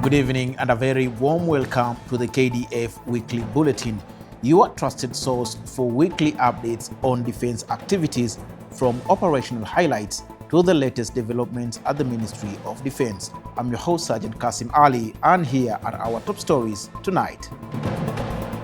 Good evening and a very warm welcome to the KDF Weekly Bulletin, your trusted source for weekly updates on defense activities, from operational highlights to the latest developments at the Ministry of Defense. I'm your host, Sergeant Kasim Ali, and here are our top stories tonight.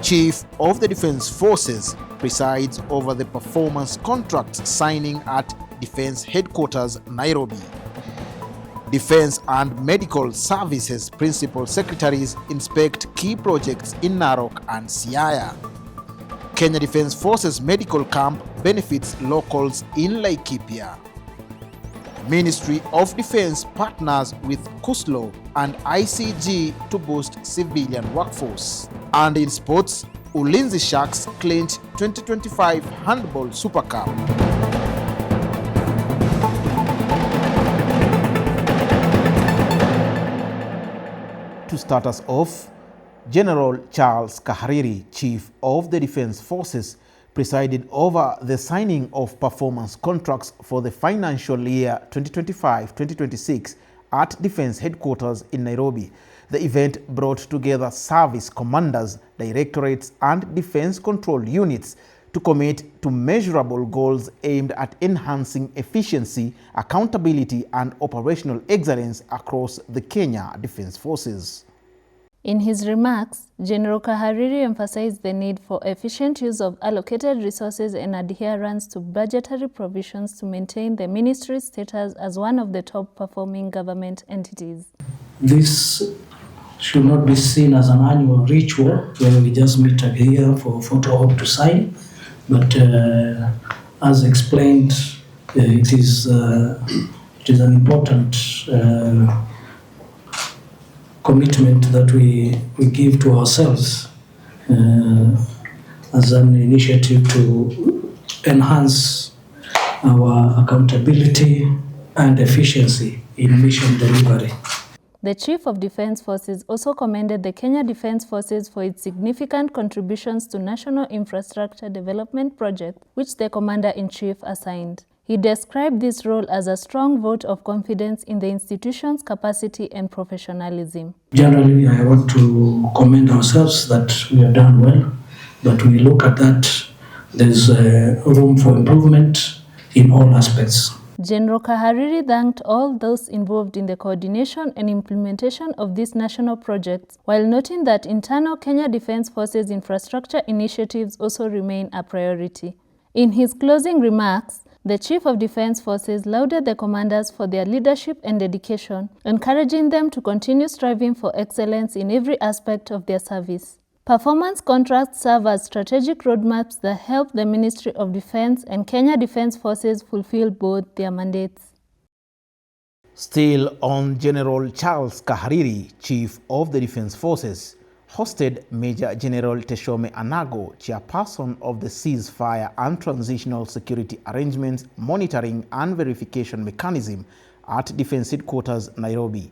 Chief of the Defense Forces presides over the performance contract signing at Defense Headquarters, Nairobi. Defense and Medical Services Principal Secretaries inspect key projects in Narok and Siaya. Kenya Defense Forces Medical Camp benefits locals in Laikipia. Ministry of Defense partners with KUSLO and ICG to boost civilian workforce. And in sports, Ulinzi Sharks clinched 2025 Handball Super Cup. To start us off, General Charles Kahariri, Chief of the Defense Forces, presided over the signing of performance contracts for the financial year 2025-2026 at Defense Headquarters in Nairobi. The event brought together service commanders, directorates, and defense control units to commit to measurable goals aimed at enhancing efficiency, accountability, and operational excellence across the Kenya Defense Forces. In his remarks, General Kahariri emphasized the need for efficient use of allocated resources and adherence to budgetary provisions to maintain the ministry's status as one of the top-performing government entities. This should not be seen as an annual ritual where we just meet here for a photo op to sign, but as explained, it is an important commitment that we give to ourselves as an initiative to enhance our accountability and efficiency in mission delivery. The Chief of Defense Forces also commended the Kenya Defense Forces for its significant contributions to national infrastructure development projects, which the Commander-in-Chief assigned. He described this role as a strong vote of confidence in the institution's capacity and professionalism. Generally, I want to commend ourselves that we have done well, but we look at that, there's room for improvement in all aspects. General Kahariri thanked all those involved in the coordination and implementation of these national projects, while noting that internal Kenya Defense Forces infrastructure initiatives also remain a priority. In his closing remarks, the Chief of Defense Forces lauded the commanders for their leadership and dedication, encouraging them to continue striving for excellence in every aspect of their service. Performance contracts serve as strategic roadmaps that help the Ministry of Defense and Kenya Defense Forces fulfill both their mandates. Still on, General Charles Kahariri, Chief of the Defense Forces, hosted Major General Teshome Anago, Chairperson of the Ceasefire and Transitional Security Arrangements Monitoring and Verification Mechanism at Defense Headquarters, Nairobi.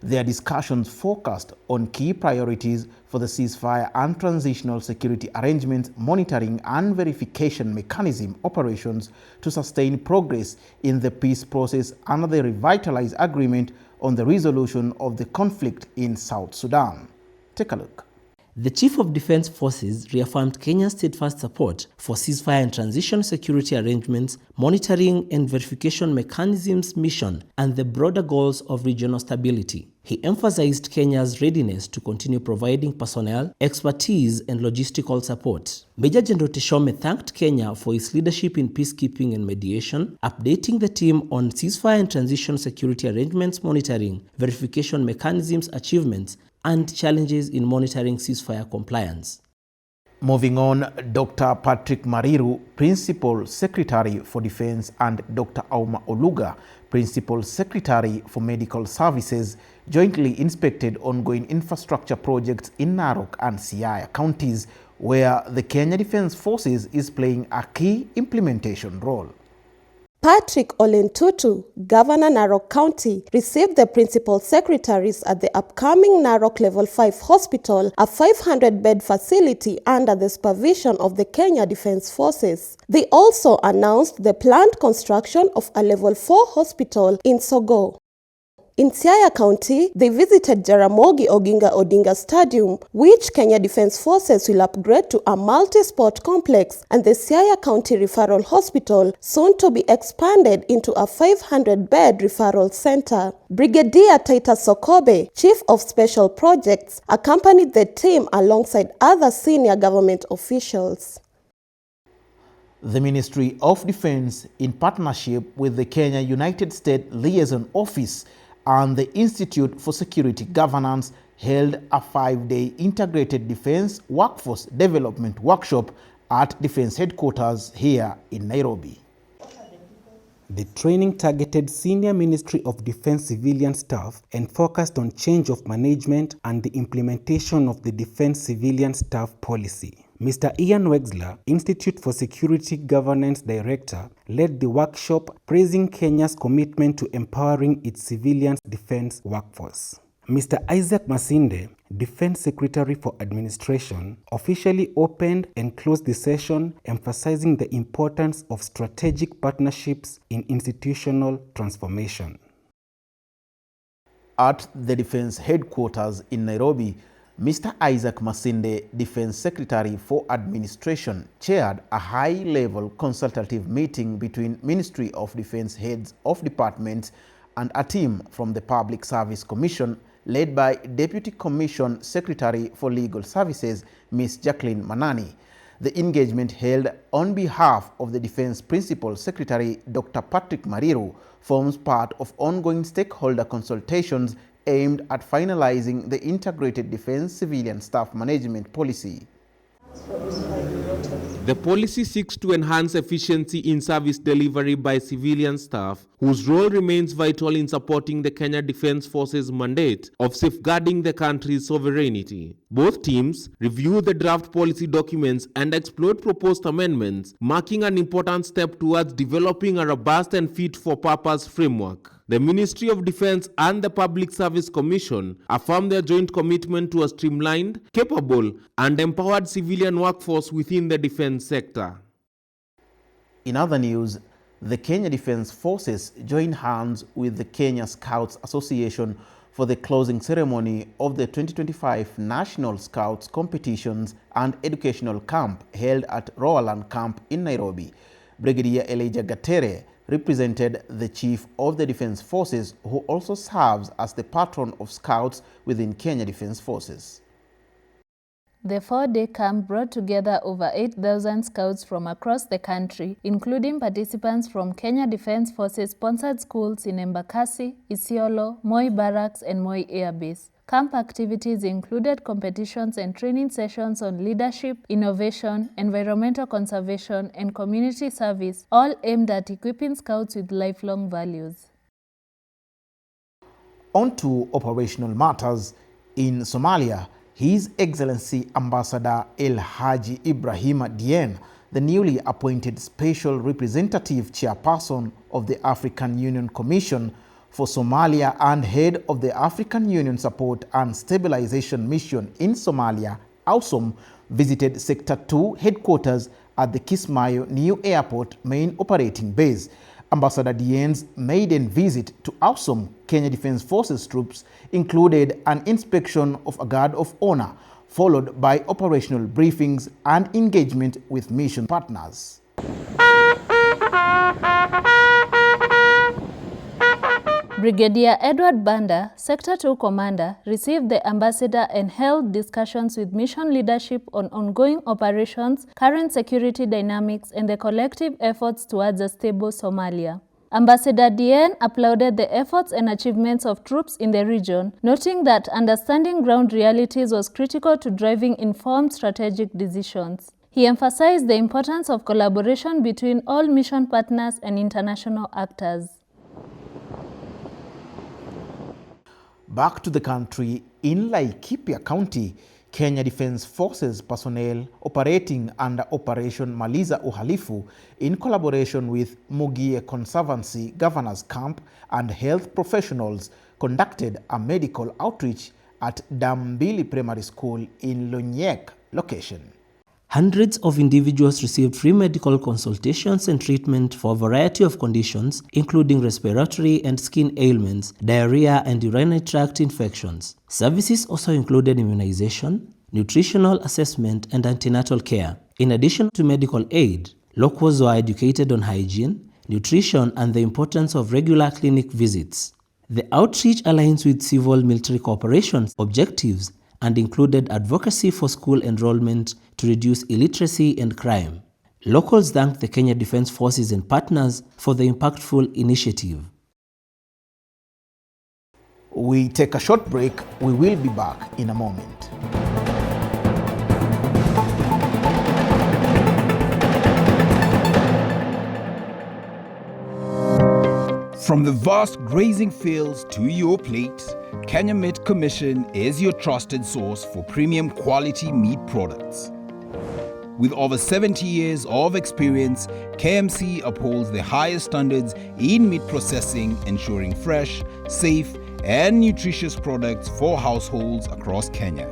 Their discussions focused on key priorities for the Ceasefire and Transitional Security Arrangements Monitoring and Verification Mechanism operations to sustain progress in the peace process under the revitalized agreement on the resolution of the conflict in South Sudan. Take a look. The Chief of Defense Forces reaffirmed Kenya's steadfast support for ceasefire and transition security arrangements, monitoring and verification mechanisms mission, and the broader goals of regional stability. He emphasized Kenya's readiness to continue providing personnel, expertise, and logistical support. Major General Teshome thanked Kenya for its leadership in peacekeeping and mediation, updating the team on ceasefire and transition security arrangements monitoring, verification mechanisms achievements, and challenges in monitoring ceasefire compliance. Moving on, Dr. Patrick Mariru, Principal Secretary for Defense, and Dr. Auma Oluga, Principal Secretary for Medical Services, jointly inspected ongoing infrastructure projects in Narok and Siaya counties, where the Kenya Defense Forces is playing a key implementation role. Patrick Olentutu, Governor Narok County, received the principal secretaries at the upcoming Narok Level 5 Hospital, a 500-bed facility under the supervision of the Kenya Defense Forces. They also announced the planned construction of a Level 4 hospital in Sogo. In Siaya County, they visited Jaramogi Oginga Odinga Stadium, which Kenya Defence Forces will upgrade to a multi-sport complex, and the Siaya County Referral Hospital, soon to be expanded into a 500-bed referral center. Brigadier Titus Sokobe, Chief of Special Projects, accompanied the team alongside other senior government officials. The Ministry of Defense, in partnership with the Kenya United States Liaison Office and the Institute for Security Governance, held a 5-day integrated defense workforce development workshop at Defense Headquarters here in Nairobi. The training targeted senior Ministry of Defense civilian staff and focused on change of management and the implementation of the Defense Civilian Staff Policy. Mr. Ian Wexler, Institute for Security Governance Director, led the workshop, praising Kenya's commitment to empowering its civilian defense workforce. Mr. Isaac Masinde, Defense Secretary for Administration, officially opened and closed the session, emphasizing the importance of strategic partnerships in institutional transformation. At the Defense Headquarters in Nairobi, Mr. Isaac Masinde, Defense Secretary for Administration, chaired a high-level consultative meeting between Ministry of Defense heads of departments and a team from the Public Service Commission led by Deputy Commission Secretary for Legal Services, Ms. Jacqueline Manani. The engagement held on behalf of the Defense Principal Secretary, Dr. Patrick Mariru, forms part of ongoing stakeholder consultations aimed at finalizing the integrated defense civilian staff management policy. The policy seeks to enhance efficiency in service delivery by civilian staff, whose role remains vital in supporting the Kenya Defence Forces mandate of safeguarding the country's sovereignty. Both teams review the draft policy documents and explored proposed amendments, marking an important step towards developing a robust and fit-for-purpose framework. The Ministry of Defense and the Public Service Commission affirm their joint commitment to a streamlined, capable, and empowered civilian workforce within the defense sector. In other news, the Kenya Defence Forces joined hands with the Kenya Scouts Association for the closing ceremony of the 2025 National Scouts Competitions and Educational Camp held at Roaland Camp in Nairobi. Brigadier Elijah Gatere represented the Chief of the Defence Forces, who also serves as the patron of Scouts within Kenya Defence Forces. The 4-day camp brought together over 8,000 scouts from across the country, including participants from Kenya Defence Forces-sponsored schools in Embakasi, Isiolo, Moi Barracks, and Moi Air Base. Camp activities included competitions and training sessions on leadership, innovation, environmental conservation, and community service, all aimed at equipping scouts with lifelong values. On to operational matters. In Somalia, His Excellency Ambassador El Haji Ibrahim Dien, the newly appointed Special Representative Chairperson of the African Union Commission for Somalia and head of the African Union Support and Stabilization Mission in Somalia, AUSOM, visited Sector 2 headquarters at the Kismayo New Airport main operating base. Ambassador Dien's maiden visit to AUSOM, Kenya Defence Forces troops, included an inspection of a guard of honor, followed by operational briefings and engagement with mission partners. Brigadier Edward Banda, Sector 2 Commander, received the ambassador and held discussions with mission leadership on ongoing operations, current security dynamics, and the collective efforts towards a stable Somalia. Ambassador Dien applauded the efforts and achievements of troops in the region, noting that understanding ground realities was critical to driving informed strategic decisions. He emphasized the importance of collaboration between all mission partners and international actors. Back to the country, in Laikipia County, Kenya Defence Forces personnel operating under Operation Maliza Uhalifu in collaboration with Mugie Conservancy Governors Camp and health professionals conducted a medical outreach at Dambili Primary School in Lonyek location. Hundreds of individuals received free medical consultations and treatment for a variety of conditions, including respiratory and skin ailments, diarrhea, and urinary tract infections. Services also included immunization, nutritional assessment, and antenatal care. In addition to medical aid, locals were educated on hygiene, nutrition, and the importance of regular clinic visits. The outreach aligns with civil-military cooperation objectives and included advocacy for school enrollment to reduce illiteracy and crime. Locals thanked the Kenya Defence Forces and partners for the impactful initiative. We take a short break. We will be back in a moment. From the vast grazing fields to your plate, Kenya Meat Commission is your trusted source for premium quality meat products. With over 70 years of experience, KMC upholds the highest standards in meat processing, ensuring fresh, safe, and nutritious products for households across Kenya.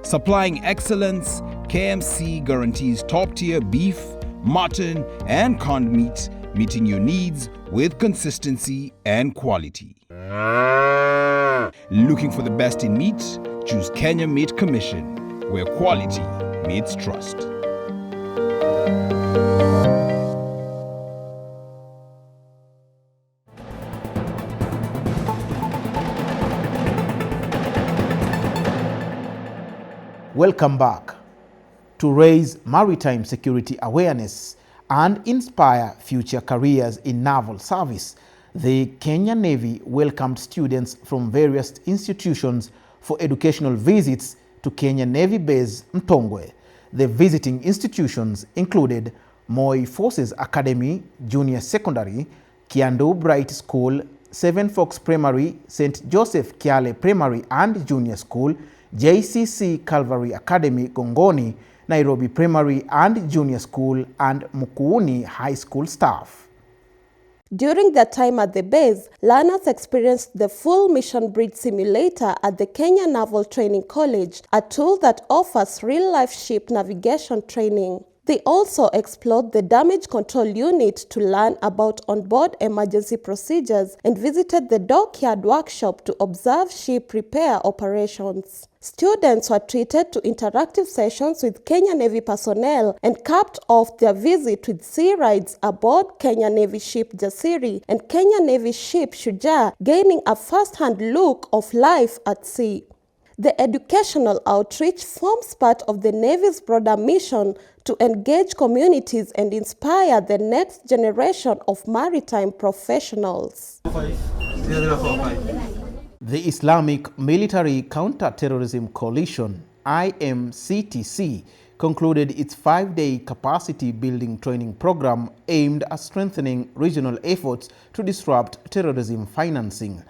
Supplying excellence, KMC guarantees top-tier beef, mutton, and canned meat, meeting your needs with consistency and quality. Looking for the best in meat? Choose Kenya Meat Commission, where quality meets trust. Welcome back. To raise maritime security awareness and inspire future careers in naval service, the Kenya Navy welcomed students from various institutions for educational visits to Kenya Navy Base Mtongwe. The visiting institutions included Moi Forces Academy Junior Secondary, Kiandu Bright School, Seven Forks Primary, St. Joseph Kiale Primary and Junior School, JCC Calvary Academy Gongoni, Nairobi Primary and Junior School, and Mukuuni High School staff. During their time at the base, learners experienced the full mission bridge simulator at the Kenya Naval Training College, a tool that offers real-life ship navigation training. They also explored the damage control unit to learn about onboard emergency procedures and visited the dockyard workshop to observe ship repair operations. Students were treated to interactive sessions with Kenya Navy personnel and capped off their visit with sea rides aboard Kenya Navy ship Jasiri and Kenya Navy ship Shujaa, gaining a first-hand look of life at sea. The educational outreach forms part of the Navy's broader mission to engage communities and inspire the next generation of maritime professionals. The Islamic Military Counterterrorism Coalition, IMCTC, concluded its 5-day capacity-building training program aimed at strengthening regional efforts to disrupt terrorism financing.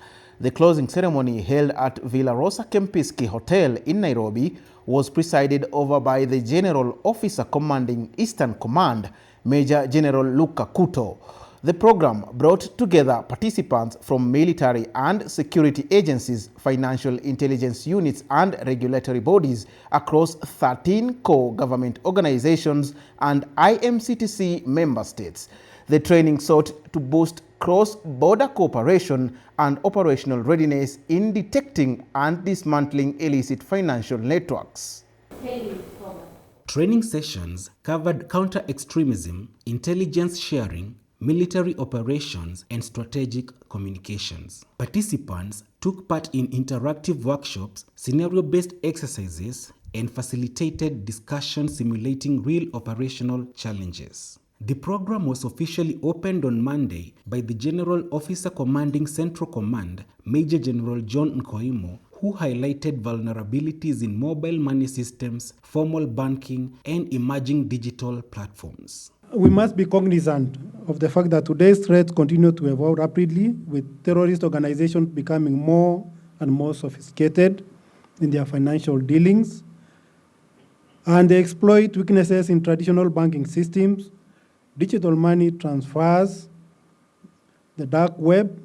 The closing ceremony held at Villa Rosa Kempinski Hotel in Nairobi was presided over by the General Officer Commanding Eastern Command, Major General Luka Kuto. The program brought together participants from military and security agencies, financial intelligence units, and regulatory bodies across 13 core government organizations and IMCTC member states. The training sought to boost cross-border cooperation and operational readiness in detecting and dismantling illicit financial networks. Training sessions covered counter-extremism, intelligence sharing, military operations, and strategic communications. Participants took part in interactive workshops, scenario-based exercises, and facilitated discussions simulating real operational challenges. The program was officially opened on Monday by the General Officer Commanding Central Command, Major General John Nkoimo, who highlighted vulnerabilities in mobile money systems, formal banking, and emerging digital platforms. We must be cognizant of the fact that today's threats continue to evolve rapidly, with terrorist organizations becoming more and more sophisticated in their financial dealings, and they exploit weaknesses in traditional banking systems, digital money transfers, the dark web,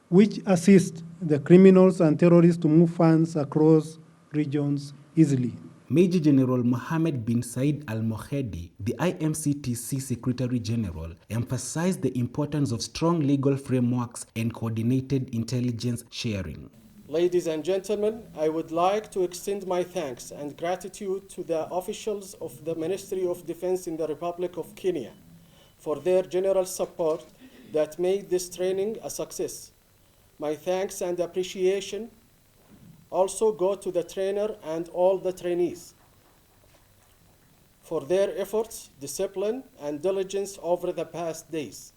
which assist the criminals and terrorists to move funds across regions easily. Major General Mohammed bin Said Al Mohedi, the IMCTC Secretary General, emphasized the importance of strong legal frameworks and coordinated intelligence sharing. Ladies and gentlemen, I would like to extend my thanks and gratitude to the officials of the Ministry of Defense in the Republic of Kenya for their general support that made this training a success. My thanks and appreciation also go to the trainer and all the trainees for their efforts, discipline, and diligence over the past days.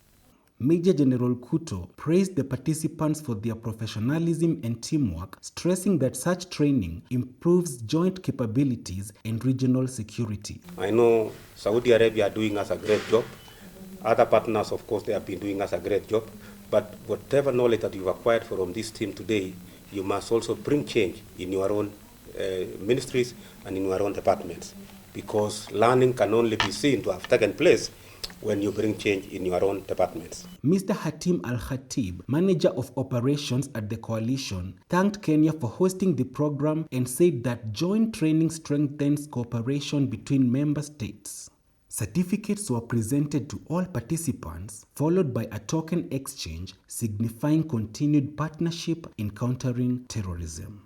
Major General Kuto praised the participants for their professionalism and teamwork, stressing that such training improves joint capabilities and regional security. I know Saudi Arabia are doing us a great job. Other partners, of course, they have been doing us a great job. But whatever knowledge that you've acquired from this team today, you must also bring change in your own ministries and in your own departments. Because learning can only be seen to have taken place when you bring change in your own departments. Mr. Hatim Al-Khatib, manager of operations at the coalition, thanked Kenya for hosting the program and said that joint training strengthens cooperation between member states. Certificates were presented to all participants, followed by a token exchange signifying continued partnership in countering terrorism.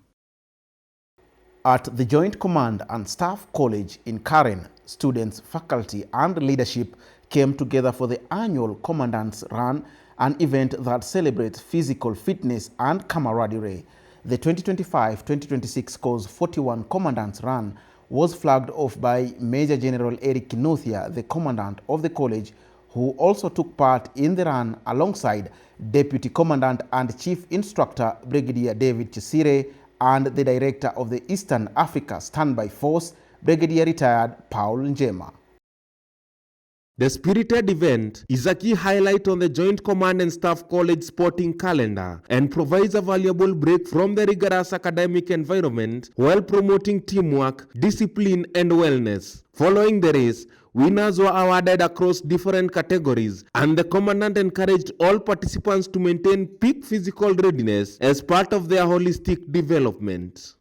At the Joint Command and Staff College in Karen, students, faculty, and leadership came together for the annual Commandant's Run, an event that celebrates physical fitness and camaraderie. The 2025-2026 Course 41 Commandant's Run was flagged off by Major General Eric Kinuthia, the Commandant of the college, who also took part in the run alongside Deputy Commandant and Chief Instructor Brigadier David Chisire and the Director of the Eastern Africa Standby Force, Brigadier Retired Paul Njema. The spirited event is a key highlight on the Joint Command and Staff College sporting calendar and provides a valuable break from the rigorous academic environment while promoting teamwork, discipline, and wellness. Following the race, winners were awarded across different categories, and the Commandant encouraged all participants to maintain peak physical readiness as part of their holistic development.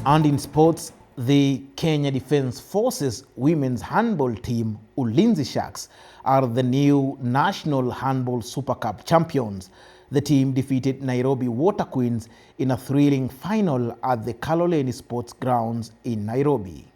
And in sports, the Kenya Defence Forces women's handball team, Ulinzi Sharks, are the new National Handball Super Cup champions. The team defeated Nairobi Water Queens in a thrilling final at the Kaloleni Sports Grounds in Nairobi.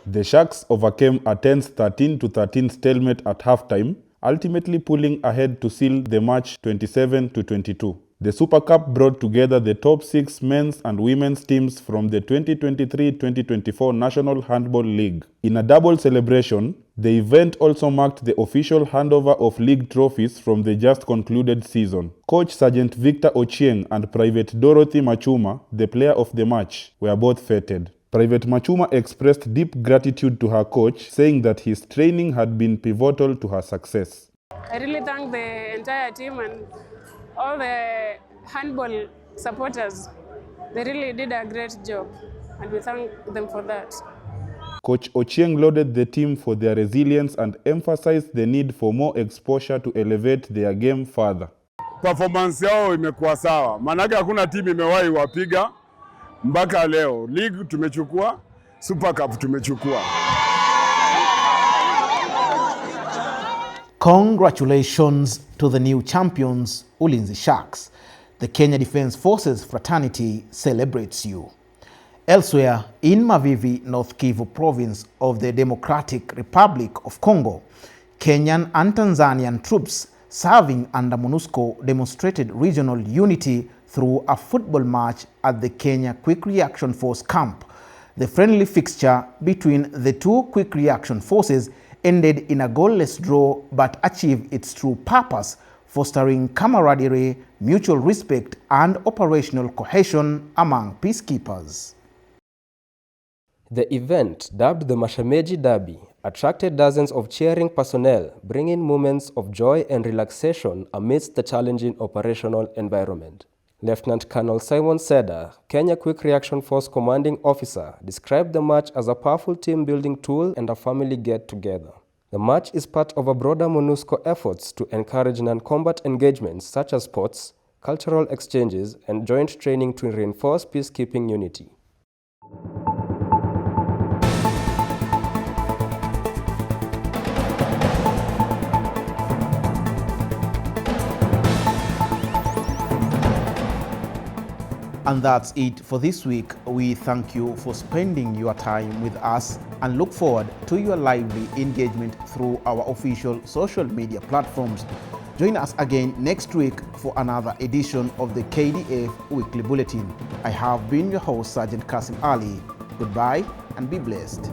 The Sharks overcame a tense 13-13 stalemate at halftime, ultimately pulling ahead to seal the match 27-22. The Super Cup brought together the top 6 men's and women's teams from the 2023-2024 National Handball League. In a double celebration, the event also marked the official handover of league trophies from the just concluded season. Coach Sergeant Victor Ochieng and Private Dorothy Machuma, the player of the match, were both feted. Private Machuma expressed deep gratitude to her coach, saying that his training had been pivotal to her success. I really thank the entire team and all the handball supporters. They really did a great job, and we thank them for that. Coach Ochieng lauded the team for their resilience and emphasized the need for more exposure to elevate their game further. Performance yao imekuwa sawa. Manake hakuna timu imewahi wapiga mpaka leo. League tumechukua, Super Cup tumechukua. Congratulations to the new champions, Ulinzi Sharks. The Kenya Defence Forces fraternity celebrates you. Elsewhere, in Mavivi, North Kivu province of the Democratic Republic of Congo, Kenyan and Tanzanian troops serving under MONUSCO demonstrated regional unity through a football match at the Kenya Quick Reaction Force camp. The friendly fixture between the two Quick Reaction Forces ended in a goalless draw but achieved its true purpose, fostering camaraderie, mutual respect, and operational cohesion among peacekeepers. The event, dubbed the Mashemeji Derby, attracted dozens of cheering personnel, bringing moments of joy and relaxation amidst the challenging operational environment. Lieutenant Colonel Simon Seda, Kenya Quick Reaction Force Commanding Officer, described the march as a powerful team-building tool and a family get-together. The march is part of a broader MONUSCO efforts to encourage non-combat engagements such as sports, cultural exchanges, and joint training to reinforce peacekeeping unity. And that's it for this week. We thank you for spending your time with us and look forward to your lively engagement through our official social media platforms. Join us again next week for another edition of the KDF Weekly Bulletin. I have been your host, Sergeant Kasim Ali. Goodbye and be blessed.